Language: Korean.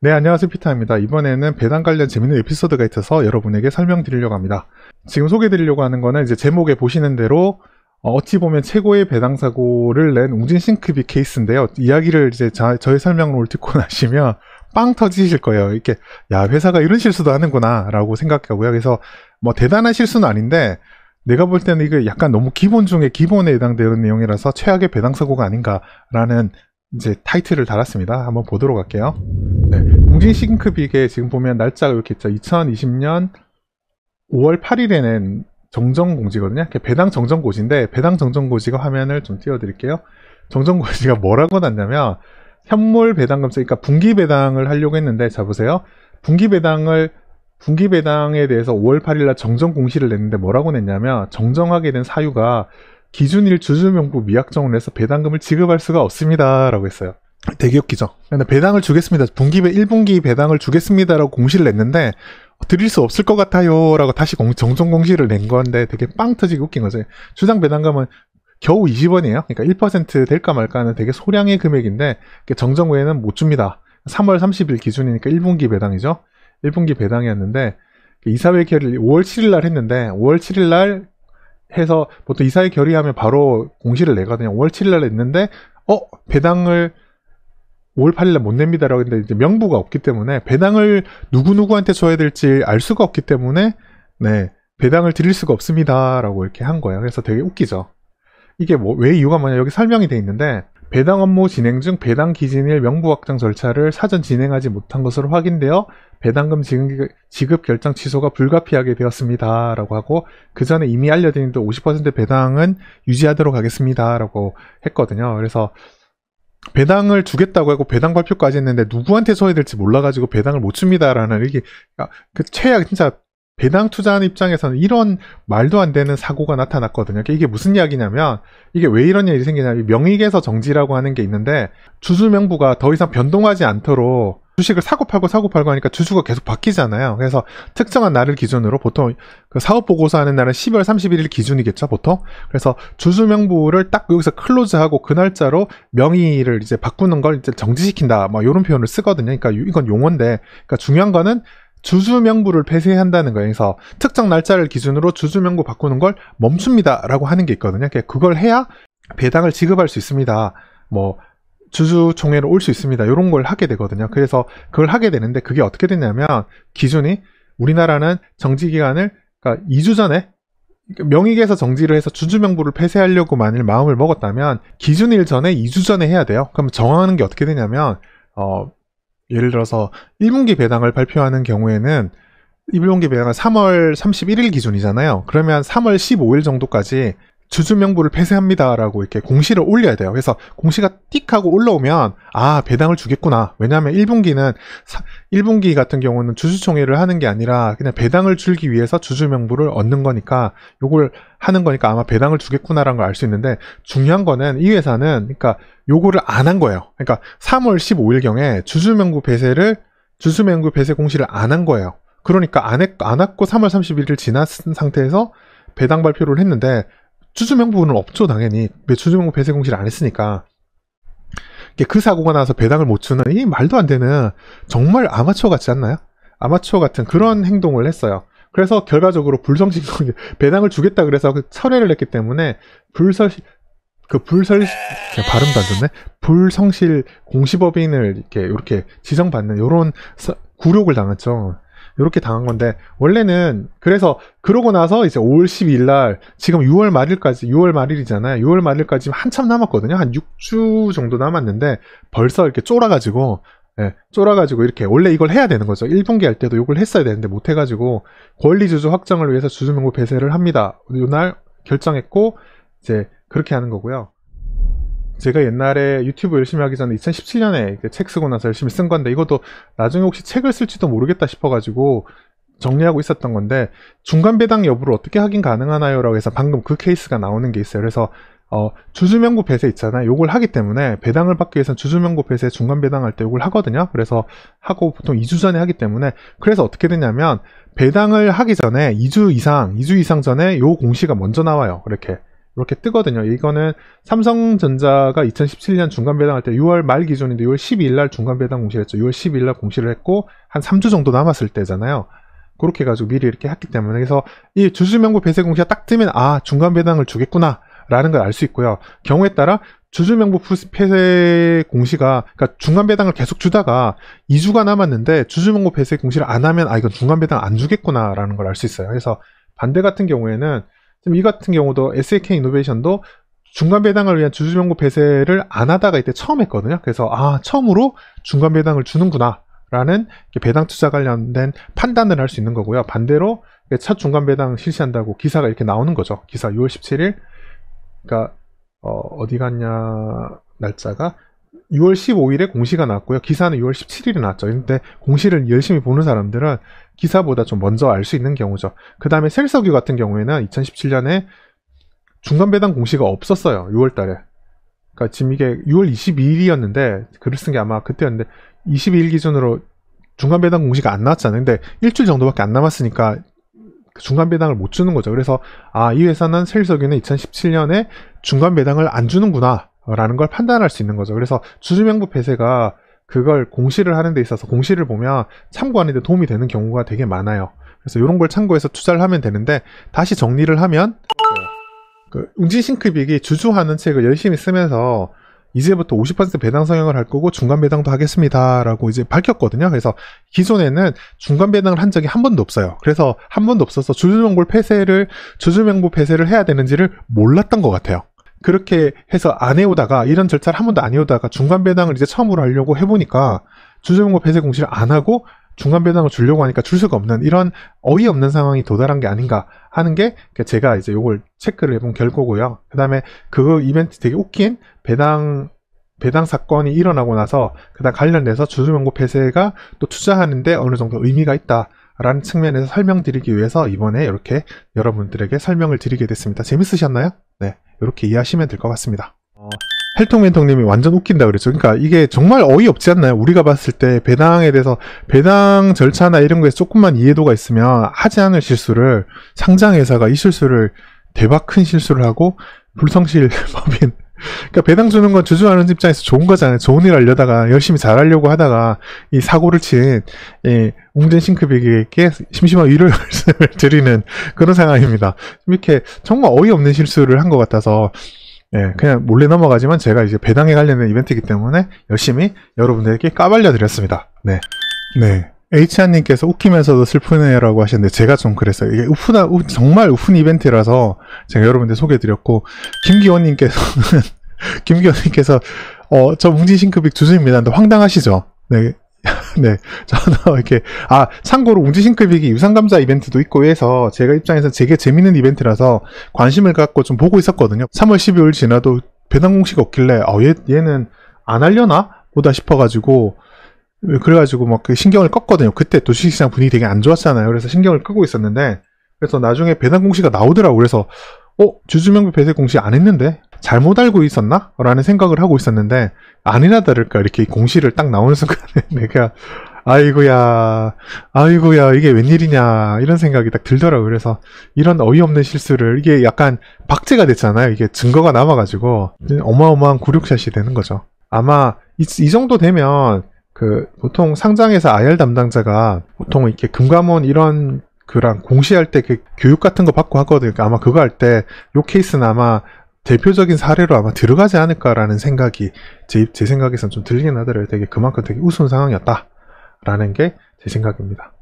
네, 안녕하세요. 피타입니다. 이번에는 배당 관련 재밌는 에피소드가 있어서 여러분에게 설명드리려고 합니다. 지금 소개드리려고 하는 거는 이제 제목에 보시는 대로 어찌 보면 최고의 배당 사고를 낸 웅진 싱크비 케이스인데요. 이야기를 이제 저의 설명을 듣고 나시면 빵 터지실 거예요. 이렇게 야, 회사가 이런 실수도 하는구나 라고 생각하고요. 그래서 뭐 대단한 실수는 아닌데 내가 볼 때는 이게 약간 너무 기본 중에 기본에 해당되는 내용이라서 최악의 배당 사고가 아닌가라는 이제 타이틀을 달았습니다. 한번 보도록 할게요. 네, 웅진 싱크빅에 지금 보면 날짜가 이렇게 있죠. 2020년 5월 8일에 낸 정정공지거든요. 배당 정정고지인데 배당 정정고지가 화면을 좀 띄워드릴게요. 정정고지가 뭐라고 났냐면 현물 배당금세, 그러니까 분기 배당을 하려고 했는데, 자 보세요. 분기 배당에 대해서 5월 8일날 정정 공시를 냈는데 뭐라고 냈냐면 정정하게 된 사유가 기준일 주주명부 미약정을 내서 배당금을 지급할 수가 없습니다 라고 했어요. 되게 웃기죠. 근데 배당을 주겠습니다. 1분기 배당을 주겠습니다라고 공시를 냈는데 드릴 수 없을 것 같아요 라고 다시 정정 공시를 낸 건데 되게 빵 터지게 웃긴 거죠. 주당 배당금은 겨우 20원이에요. 그러니까 1% 될까 말까 하는 되게 소량의 금액인데 정정 후에는 못 줍니다. 3월 30일 기준이니까 1분기 배당이죠. 1분기 배당이었는데 이사회 결의 5월 7일 날 했는데 5월 7일 날 해서 보통 이사회 결의하면 바로 공시를 내거든요. 5월 7일 날 냈는데 배당을 5월 8일 날 못 냅니다라고 했는데 이제 명부가 없기 때문에 배당을 누구누구한테 줘야 될지 알 수가 없기 때문에 네, 배당을 드릴 수가 없습니다라고 이렇게 한 거예요. 그래서 되게 웃기죠. 이게 왜 이유가 뭐냐, 여기 설명이 돼 있는데 배당 업무 진행 중 배당 기준일 명부 확정 절차를 사전 진행하지 못한 것으로 확인되어 배당금 지급 결정 취소가 불가피하게 되었습니다 라고 하고, 그 전에 이미 알려드린 50% 배당은 유지하도록 하겠습니다 라고 했거든요. 그래서 배당을 주겠다고 하고 배당 발표까지 했는데 누구한테 줘야 될지 몰라가지고 배당을 못 줍니다 라는, 이게 그 최악, 진짜 배당 투자하는 입장에서는 이런 말도 안 되는 사고가 나타났거든요. 이게 무슨 이야기냐면, 이게 왜 이런 일이 생기냐면 명의계서 정지라고 하는 게 있는데 주주 명부가 더 이상 변동하지 않도록 주식을 사고 팔고 하니까 주주가 계속 바뀌잖아요. 그래서 특정한 날을 기준으로, 보통 그 사업 보고서 하는 날은 12월 31일 기준이겠죠, 보통. 그래서 주주 명부를 딱 여기서 클로즈하고 그 날짜로 명의를 이제 바꾸는 걸 이제 정지시킨다, 뭐 이런 표현을 쓰거든요. 그러니까 이건 용어인데, 그러니까 중요한 거는 주주 명부를 폐쇄한다는 거예요. 그래서 특정 날짜를 기준으로 주주 명부 바꾸는 걸 멈춥니다 라고 하는 게 있거든요. 그걸 해야 배당을 지급할 수 있습니다, 뭐 주주총회로 올 수 있습니다, 이런 걸 하게 되거든요. 그래서 그걸 하게 되는데, 그게 어떻게 되냐면 기준이, 우리나라는 정지기간을, 그러니까 2주 전에 명의계에서 정지를 해서 주주 명부를 폐쇄하려고 만일 마음을 먹었다면 기준일 전에 2주 전에 해야 돼요. 그럼 정하는 게 어떻게 되냐면 예를 들어서 1분기 배당을 발표하는 경우에는 1분기 배당은 3월 31일 기준이잖아요. 그러면 3월 15일 정도까지 주주 명부를 폐쇄합니다 라고 이렇게 공시를 올려야 돼요. 그래서 공시가 띡 하고 올라오면 배당을 주겠구나. 왜냐하면 1분기 같은 경우는 주주총회를 하는 게 아니라 그냥 배당을 주기 위해서 주주 명부를 얻는 거니까, 요걸 하는 거니까 아마 배당을 주겠구나라는 걸 알 수 있는데, 중요한 거는 이 회사는 그러니까 요거를 안 한 거예요. 그러니까 3월 15일경에 주주 명부 폐쇄 공시를 안 한 거예요. 그러니까 안 했고 3월 31일 지난 상태에서 배당 발표를 했는데 주주명부는 없죠, 당연히. 주주명부 폐쇄 공시를 안 했으니까. 그 사고가 나서 배당을 못 주는, 이 말도 안 되는, 정말 아마추어 같지 않나요? 아마추어 같은 그런 행동을 했어요. 그래서 결과적으로 배당을 주겠다 그래서 철회를 했기 때문에 발음도 안 좋네? 불성실 공시법인을 이렇게 지정받는 요런 굴욕을 당했죠. 이렇게 당한 건데, 원래는 그래서 그러고 나서 이제 5월 12일 날, 지금 6월 말일이잖아요. 6월 말일까지 한참 남았거든요. 한 6주 정도 남았는데 벌써 이렇게 쫄아가지고 이렇게, 원래 이걸 해야 되는 거죠. 1분기 할 때도 이걸 했어야 되는데 못 해가지고 권리주주 확정을 위해서 주주명부 폐쇄를 합니다, 이날 결정했고 이제 그렇게 하는 거고요. 제가 옛날에 유튜브 열심히 하기 전에 2017년에 책 쓰고 나서 열심히 쓴 건데, 이것도 나중에 혹시 책을 쓸지도 모르겠다 싶어가지고 정리하고 있었던 건데, 중간 배당 여부를 어떻게 확인 가능하나요? 라고 해서 방금 그 케이스가 나오는 게 있어요. 그래서 주주명부 폐쇄 있잖아요. 요걸 하기 때문에 배당을 받기 위해서는 주주명부 폐쇄 중간 배당할 때 요걸 하거든요. 그래서 하고 보통 2주 전에 하기 때문에, 그래서 어떻게 되냐면 배당을 하기 전에 2주 이상 전에 요 공시가 먼저 나와요. 이렇게 이렇게 뜨거든요. 이거는 삼성전자가 2017년 중간 배당할 때 6월 말 기준인데 6월 12일 날 중간 배당 공시를 했죠. 6월 12일 날 공시를 했고 한 3주 정도 남았을 때잖아요. 그렇게 해가지고 미리 이렇게 했기 때문에 그래서 이 주주명부 배세 공시가 딱 뜨면 아 중간 배당을 주겠구나 라는 걸 알 수 있고요. 경우에 따라 주주명부 폐쇄 공시가 그러니까 중간 배당을 계속 주다가 2주가 남았는데 주주명부 폐쇄 공시를 안 하면 아 이건 중간 배당 안 주겠구나 라는 걸 알 수 있어요. 그래서 반대 같은 경우에는 지금 이 같은 경우도 SAK 이노베이션도 중간 배당을 위한 주주명부 폐쇄를 안 하다가 이때 처음 했거든요. 그래서 아 처음으로 중간 배당을 주는구나 라는 배당 투자 관련된 판단을 할 수 있는 거고요. 반대로 첫 중간 배당 실시한다고 기사가 이렇게 나오는 거죠. 기사 6월 17일 그러니까 어디 갔냐 날짜가 6월 15일에 공시가 나왔고요. 기사는 6월 17일에 나왔죠. 근데 공시를 열심히 보는 사람들은 기사보다 좀 먼저 알 수 있는 경우죠. 그 다음에 셀석유 같은 경우에는 2017년에 중간 배당 공시가 없었어요. 6월 달에. 그러니까 지금 이게 6월 22일이었는데 글을 쓴 게 아마 그때였는데 22일 기준으로 중간 배당 공시가 안 나왔잖아요. 근데 일주일 정도밖에 안 남았으니까 중간 배당을 못 주는 거죠. 그래서 아, 이 회사는 셀석유는 2017년에 중간 배당을 안 주는구나 라는 걸 판단할 수 있는 거죠. 그래서 주주명부 폐쇄가 그걸 공시를 하는 데 있어서 공시를 보면 참고하는 데 도움이 되는 경우가 되게 많아요. 그래서 이런 걸 참고해서 투자를 하면 되는데 다시 정리를 하면 그 웅진싱크빅이 주주하는 책을 열심히 쓰면서 이제부터 50% 배당 성향을 할 거고 중간 배당도 하겠습니다 라고 이제 밝혔거든요. 그래서 기존에는 중간 배당을 한 적이 한 번도 없어요. 그래서 한 번도 없어서 주주명부 폐쇄를 해야 되는지를 몰랐던 것 같아요. 그렇게 해서 안 해오다가 이런 절차를 한 번도 안 해오다가 중간 배당을 이제 처음으로 하려고 해보니까 주주명부 폐쇄 공시를 안 하고 중간 배당을 주려고 하니까 줄 수가 없는 이런 어이없는 상황이 도달한 게 아닌가 하는 게 제가 이제 요걸 체크를 해본 결과고요. 그 다음에 그거 이벤트 되게 웃긴 배당 사건이 일어나고 나서 그다음 관련돼서 주주명부 폐쇄가 또 투자하는데 어느 정도 의미가 있다라는 측면에서 설명드리기 위해서 이번에 이렇게 여러분들에게 설명을 드리게 됐습니다. 재밌으셨나요? 네, 이렇게 이해하시면 될 것 같습니다. 헬통멘통님이 완전 웃긴다 그랬죠. 그러니까 이게 정말 어이없지 않나요? 우리가 봤을 때 배당에 대해서 배당 절차나 이런 거에 조금만 이해도가 있으면 하지 않을 실수를 상장회사가 이 실수를 대박 큰 실수를 하고 불성실 법인 그러니까 배당 주는 건 주주하는 입장에서 좋은 거잖아요. 좋은 일 하려다가 열심히 잘하려고 하다가 이 사고를 친 웅진싱크빅에게 심심한 위로의 말씀을 드리는 그런 상황입니다. 이렇게 정말 어이없는 실수를 한 것 같아서 예, 그냥 몰래 넘어가지만 제가 이제 배당에 관련된 이벤트이기 때문에 열심히 여러분들에게 까발려 드렸습니다. 네. H안님께서 웃기면서도 슬프네요라고 하셨는데 제가 좀 그랬어요. 이게 정말 우픈 이벤트라서 제가 여러분들 소개해드렸고 김기원님께서는 저 웅진싱크빅 주주입니다. 근데 황당하시죠? 네. 네. 저는 이렇게, 참고로 웅진싱크빅이 유상감사 이벤트도 있고 해서 제가 입장에서 되게 재밌는 이벤트라서 관심을 갖고 좀 보고 있었거든요. 3월 12일 지나도 배당 공시가 없길래, 얘는 안 하려나? 보다 싶어가지고, 그래가지고 막 그 신경을 껐거든요. 그때 또 주식시장 분위기 되게 안 좋았잖아요. 그래서 신경을 끄고 있었는데, 그래서 나중에 배당 공시가 나오더라고. 그래서, 주주명부 폐쇄 공시 안 했는데? 잘못 알고 있었나? 라는 생각을 하고 있었는데 아니나 다를까 이렇게 공시를 딱 나오는 순간에 내가 아이고야 이게 웬일이냐 이런 생각이 딱 들더라고요. 그래서 이런 어이없는 실수를 이게 약간 박제가 됐잖아요. 이게 증거가 남아가지고 어마어마한 굴욕샷이 되는 거죠. 아마 이 정도 되면 보통 상장에서 IR 담당자가 보통 이렇게 금감원 이런 그랑 공시할 때 교육 같은 거 받고 하거든요. 그러니까 아마 그거 할 때 요 케이스는 아마 대표적인 사례로 아마 들어가지 않을까라는 생각이 제 생각에서는 좀 들리긴 하더라고요. 그만큼 되게 우스운 상황이었다라는 게 제 생각입니다.